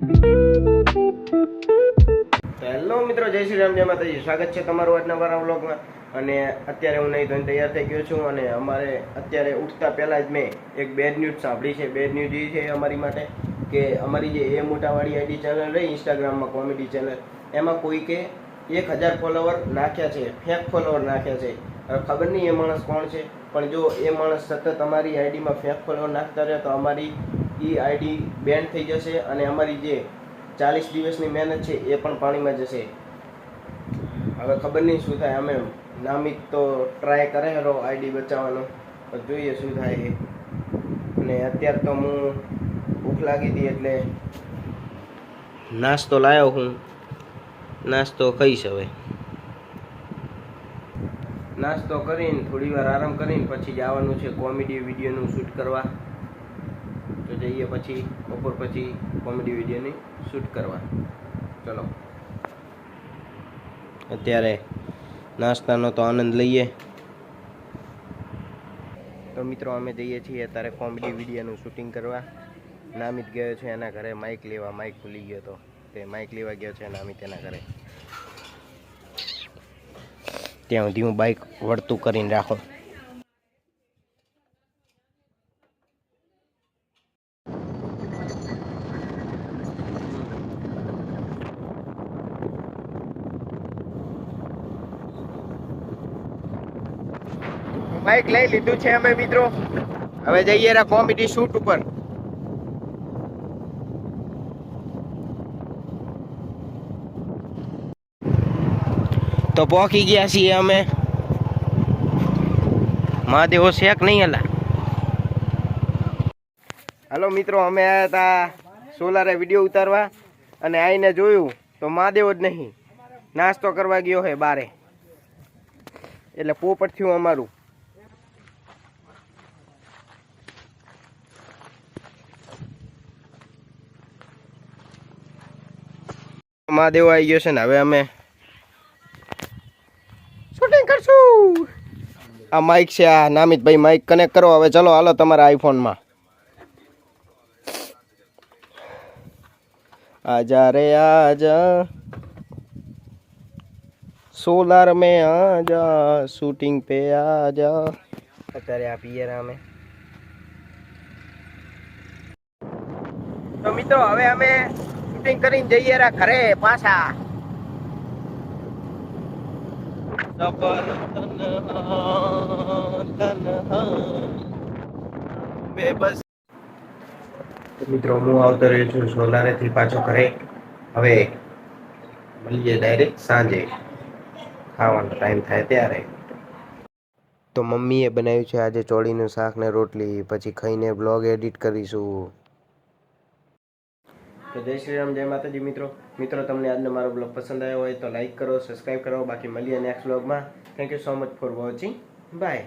Hello મિત્રો, જય શ્રી રામ, જય માતાજી. સ્વાગત છે તમારું આજના મારા વ્લોગમાં. અને અત્યારે હું નહીં ધોઈને તૈયાર થઈ ગયો છું. અને અમારે અત્યારે ઉઠતા પહેલાં જ મેં એક બેડ ન્યૂઝ સાંભળી છે. બેડ ન્યૂઝ એ છે અમારી માટે કે અમારી જે એ મોટાવાળી આઈડી ચેનલ રહી ઇન્સ્ટાગ્રામમાં, કોમેડી ચેનલ, એમાં કોઈકે 1000 ફોલોવર નાખ્યા છે, ફેક ફોલોવર નાખ્યા છે. હવે ખબર નહીં એ માણસ કોણ છે, પણ જો એ માણસ સતત અમારી આઈડીમાં ફેક ફોલોવર નાખતા રહે તો અમારી એ આઈડી બેન થઈ જશે અને અમારી જે 40 દિવસની મહેનત છે એ પણ પાણીમાં જશે. હવે ખબર નહીં શું થાય. અમે નામિત તો ટ્રાય કરે હેરો આઈડી બચાવવાનો, પણ જોઈએ શું થાય એ. અને અત્યારે તો હું ભૂખ લાગી હતી એટલે નાસ્તો લાવ્યો હું. નાસ્તો ખાઈશ. હવે નાસ્તો કરીને થોડી વાર આરામ કરીને પછી જવાનું છે કોમેડી વિડીયોનું શૂટ કરવા. તો જઈએ પછી બપોર પછી કોમેડી વિડીયોની શૂટ કરવા. ચલો અત્યારે નાસ્તાનો તો આનંદ લઈએ. તો મિત્રો અમે જઈએ છીએ અત્યારે કોમેડી વિડીયોનું શૂટિંગ કરવા. નામિત ગયો છે એના ઘરે માઇક લેવા. માઇક ભૂલી ગયો તો તે માઇક લેવા ગયો છે નામિત એના ઘરે. ત્યાં સુધી હું બાઇક વળતું કરીને રાખો. બાઇક લઈ લીધું છે અમે મિત્રો. હવે જઈએ રા કોમેડી શૂટ ઉપર. તો પહોંચી ગયા છીએ અમે. મહાદેવો શેક નહીં હલા. હાલો મિત્રો, અમે આવ્યા હતા સોલારે વિડીયો ઉતારવા અને આવીને જોયું તો મહાદેવ જ નહીં. નાસ્તો કરવા ગયો હે બારે, એટલે પોપટ થયું અમારું. મહાદેવ આવી ગયો છે ને હવે અમે શૂટિંગ કરશું. આ માઇક છે, આ નામિતભાઈ માઇક કનેક્ટ કરો. હવે ચલો હાલો તમારા આઈફોનમાં. આજા રે આજા સોલાર में आजा, शूटिंग पे आजा. અત્યારે આ પિયરા અમે. તો મિત્રો હવે અમે શૂટિંગ કરીને જઈએ રા ઘરે પાછા. બસ મિત્રો, હું આવતો રહ્યો છું સોલારેથી પાછો ઘરે. હવે મળીએ ડાયરેક્ટ સાંજે, ખાવાનો ટાઈમ થાય ત્યારે. તો મમ્મીએ બનાવ્યું છે આજે ચોળીનું શાક ને રોટલી. પછી ખાઈને બ્લોગ એડિટ કરીશું. તો જય શ્રી રામ, જય માતાજી મિત્રો. મિત્રો તમને આજનો મારો બ્લોગ પસંદ આવ્યો હોય તો લાઈક કરો, સબસ્ક્રાઈબ કરો. બાકી મળીએ નેક્સ્ટ બ્લોગમાં. Thank you so much for watching. By.